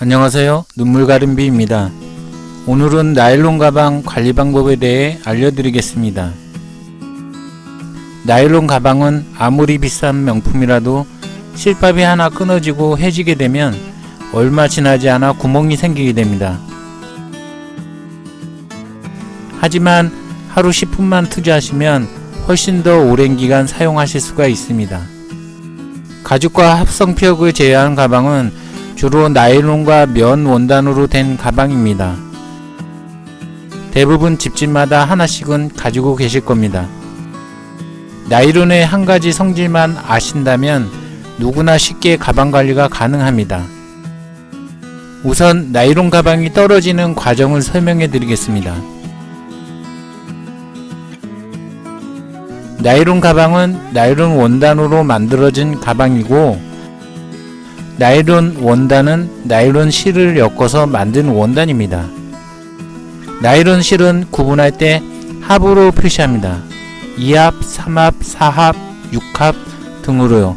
안녕하세요. 눈물가림비입니다. 오늘은 나일론 가방 관리 방법에 대해 알려드리겠습니다. 나일론 가방은 아무리 비싼 명품이라도 실밥이 하나 끊어지고 해지게 되면 얼마 지나지 않아 구멍이 생기게 됩니다. 하지만 하루 10분만 투자하시면 훨씬 더 오랜 기간 사용하실 수가 있습니다. 가죽과 합성피혁을 제외한 가방은 주로 나일론과 면 원단으로 된 가방입니다. 대부분 집집마다 하나씩은 가지고 계실 겁니다. 나일론의 한 가지 성질만 아신다면 누구나 쉽게 가방 관리가 가능합니다. 우선 나일론 가방이 떨어지는 과정을 설명해 드리겠습니다. 나일론 가방은 나일론 원단으로 만들어진 가방이고, 나일론 원단은 나일론 실을 엮어서 만든 원단입니다. 나일론 실은 구분할 때 합으로 표시합니다. 2합, 3합, 4합, 6합 등으로요.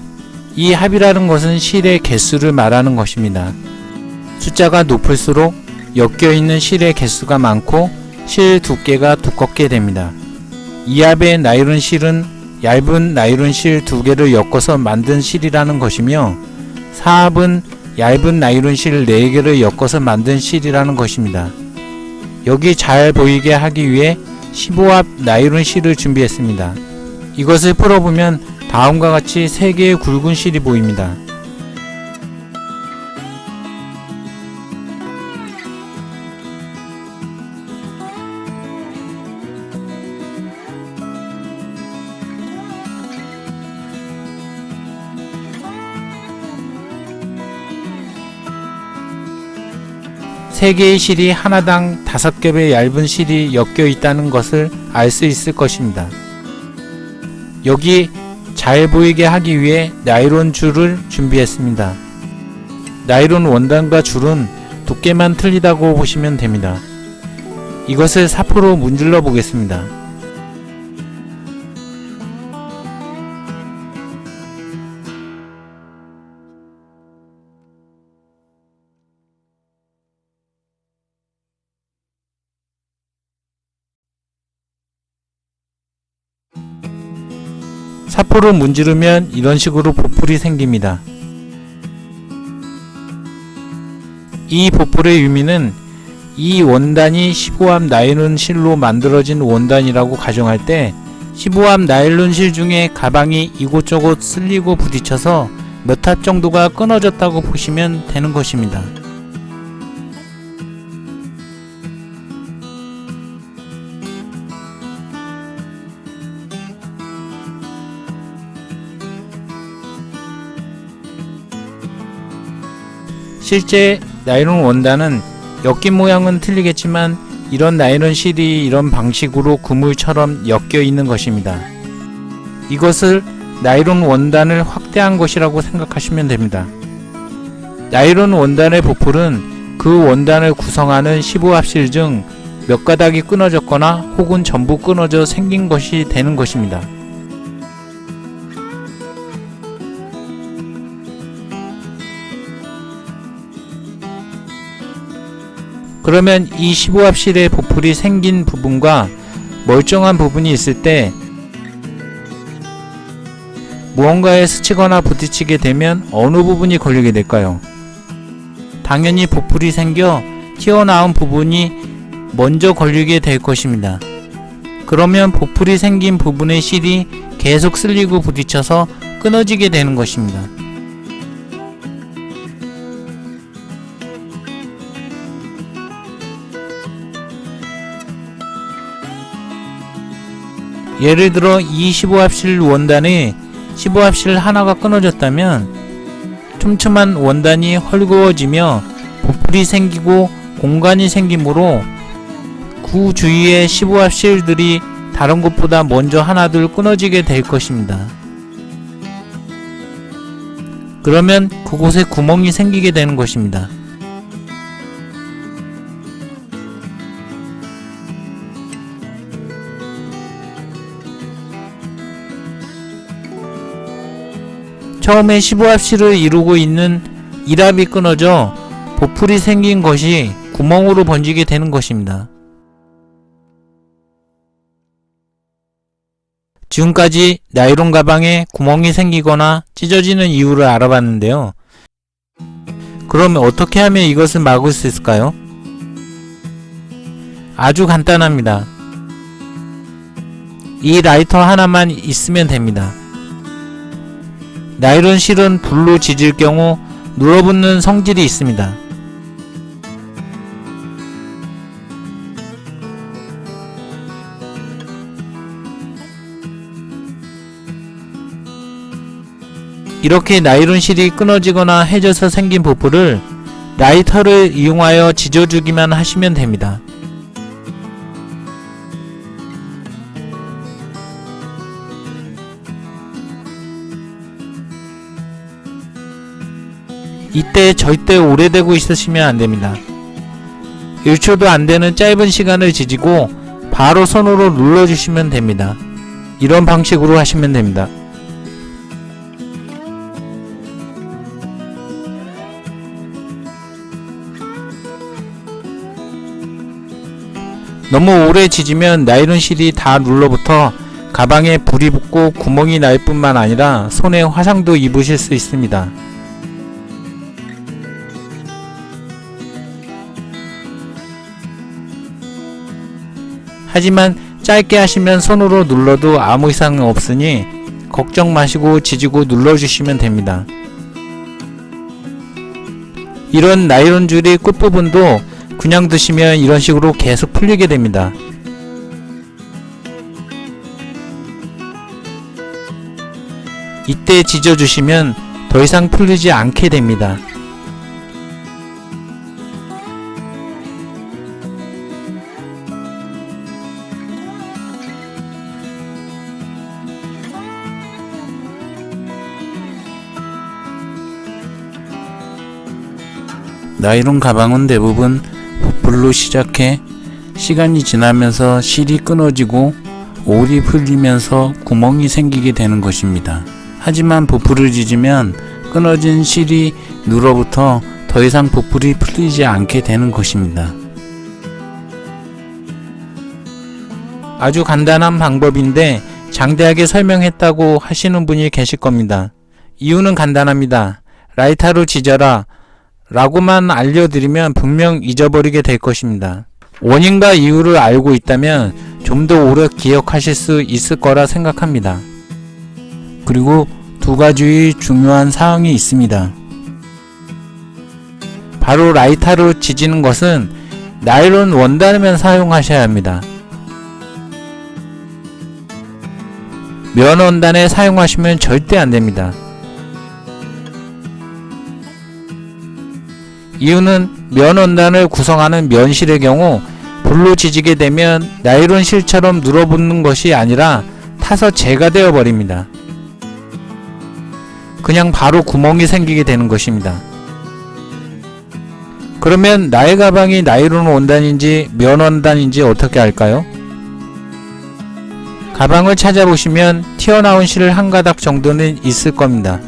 이 합이라는 것은 실의 개수를 말하는 것입니다. 숫자가 높을수록 엮여있는 실의 개수가 많고 실 두께가 두껍게 됩니다. 2합의 나일론 실은 얇은 나일론 실 2개를 엮어서 만든 실이라는 것이며, 4합은 얇은 나일론 실 4개를 엮어서 만든 실이라는 것입니다. 여기 잘 보이게 하기 위해 15합 나일론 실을 준비했습니다. 이것을 풀어보면 다음과 같이 3개의 굵은 실이 보입니다. 세 개의 실이 하나당 5겹의 얇은 실이 엮여 있다는 것을 알 수 있을 것입니다. 여기 잘 보이게 하기 위해 나일론 줄을 준비했습니다. 나일론 원단과 줄은 두께만 틀리다고 보시면 됩니다. 이것을 사포로 문질러 보겠습니다. 사포로 문지르면 이런 식으로 보풀이 생깁니다. 이 보풀의 의미는 이 원단이 15합 나일론 실로 만들어진 원단이라고 가정할 때 15합 나일론 실 중에 가방이 이곳저곳 쓸리고 부딪혀서 몇 합 정도가 끊어졌다고 보시면 되는 것입니다. 실제 나일론 원단은 엮인 모양은 틀리겠지만 이런 나일론 실이 이런 방식으로 그물처럼 엮여 있는 것입니다. 이것을 나일론 원단을 확대한 것이라고 생각하시면 됩니다. 나일론 원단의 보풀은 그 원단을 구성하는 15합 실 중 몇 가닥이 끊어졌거나 혹은 전부 끊어져 생긴 것이 되는 것입니다. 그러면 이 15합 실의 보풀이 생긴 부분과 멀쩡한 부분이 있을 때 무언가에 스치거나 부딪히게 되면 어느 부분이 걸리게 될까요? 당연히 보풀이 생겨 튀어나온 부분이 먼저 걸리게 될 것입니다. 그러면 보풀이 생긴 부분의 실이 계속 쓸리고 부딪혀서 끊어지게 되는 것입니다. 예를 들어 이 15합 실 원단에 15합 실 하나가 끊어졌다면 촘촘한 원단이 헐거워지며 보풀이 생기고 공간이 생기므로 그 주위의 15합 실들이 다른 곳보다 먼저 하나둘 끊어지게 될 것입니다. 그러면 그곳에 구멍이 생기게 되는 것입니다. 처음에 15합 실을 이루고 있는 1합이 끊어져 보풀이 생긴 것이 구멍으로 번지게 되는 것입니다. 지금까지 나일론 가방에 구멍이 생기거나 찢어지는 이유를 알아봤는데요. 그럼 어떻게 하면 이것을 막을 수 있을까요? 아주 간단합니다. 이 라이터 하나만 있으면 됩니다. 나일론 실은 불로 지질 경우 눌러붙는 성질이 있습니다. 이렇게 나일론 실이 끊어지거나 해져서 생긴 보풀을 라이터를 이용하여 지져주기만 하시면 됩니다. 이때 절대 오래되고 있으시면 안됩니다. 1초도 안되는 짧은 시간을 지지고 바로 손으로 눌러주시면 됩니다. 이런 방식으로 하시면 됩니다. 너무 오래 지지면 나일론 실이 다 눌러붙어 가방에 불이 붙고 구멍이 날 뿐만 아니라 손에 화상도 입으실 수 있습니다. 하지만 짧게 하시면 손으로 눌러도 아무 이상은 없으니 걱정 마시고 지지고 눌러주시면 됩니다. 이런 나일론 줄이 끝부분도 그냥 두시면 이런 식으로 계속 풀리게 됩니다. 이때 지져주시면 더 이상 풀리지 않게 됩니다. 나일론 가방은 대부분 보풀로 시작해 시간이 지나면서 실이 끊어지고 올이 풀리면서 구멍이 생기게 되는 것입니다. 하지만 보풀을 지지면 끊어진 실이 눌어붙어 더 이상 보풀이 풀리지 않게 되는 것입니다. 아주 간단한 방법인데 장대하게 설명했다고 하시는 분이 계실 겁니다. 이유는 간단합니다. 라이터로 지져라 라고만 알려드리면 분명 잊어버리게 될 것입니다. 원인과 이유를 알고 있다면 좀 더 오래 기억하실 수 있을 거라 생각합니다. 그리고 두 가지 중요한 사항이 있습니다. 바로 라이터로 지지는 것은 나일론 원단만 사용하셔야 합니다. 면 원단에 사용하시면 절대 안됩니다. 이유는 면 원단을 구성하는 면실의 경우 불로 지지게 되면 나일론 실처럼 눌어붙는 것이 아니라 타서 재가 되어 버립니다. 그냥 바로 구멍이 생기게 되는 것입니다. 그러면 나의 가방이 나일론 원단인지 면 원단인지 어떻게 알까요? 가방을 찾아보시면 튀어나온 실 한 가닥 정도는 있을 겁니다.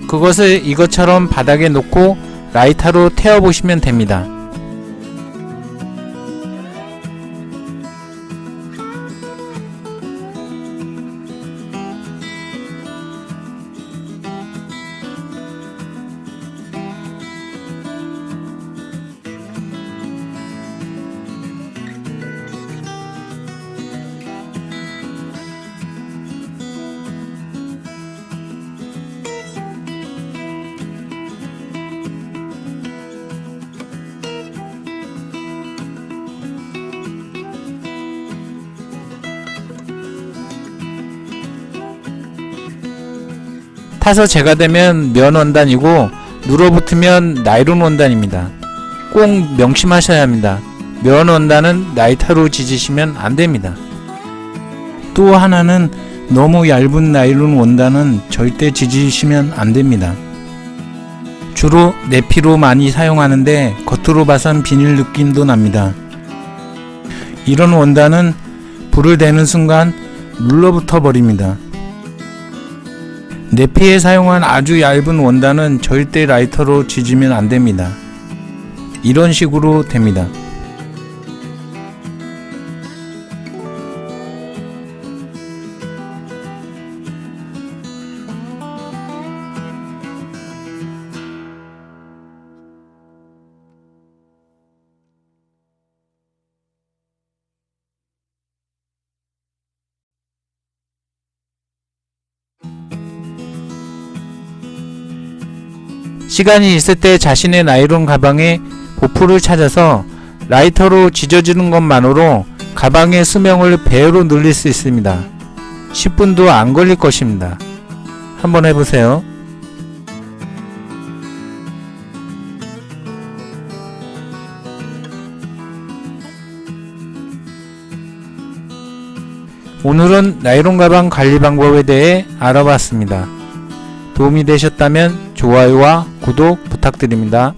그것을 이것처럼 바닥에 놓고 라이터로 태워보시면 됩니다. 타서 재가 되면 면 원단이고 눌어붙으면 나일론 원단입니다. 꼭 명심하셔야 합니다. 면 원단은 라이터로 지지시면 안됩니다. 또 하나는 너무 얇은 나일론 원단은 절대 지지시면 안됩니다. 주로 내피로 많이 사용하는데 겉으로 봐선 비닐 느낌도 납니다. 이런 원단은 불을 대는 순간 눌러붙어 버립니다. 내피에 사용한 아주 얇은 원단은 절대 라이터로 지지면 안됩니다. 이런 식으로 됩니다. 시간이 있을 때 자신의 나일론 가방에 보풀을 찾아서 라이터로 지져주는 것만으로 가방의 수명을 배로 늘릴 수 있습니다. 10분도 안 걸릴 것입니다. 한번 해보세요. 오늘은 나일론 가방 관리 방법에 대해 알아봤습니다. 도움이 되셨다면 좋아요와 구독 부탁드립니다.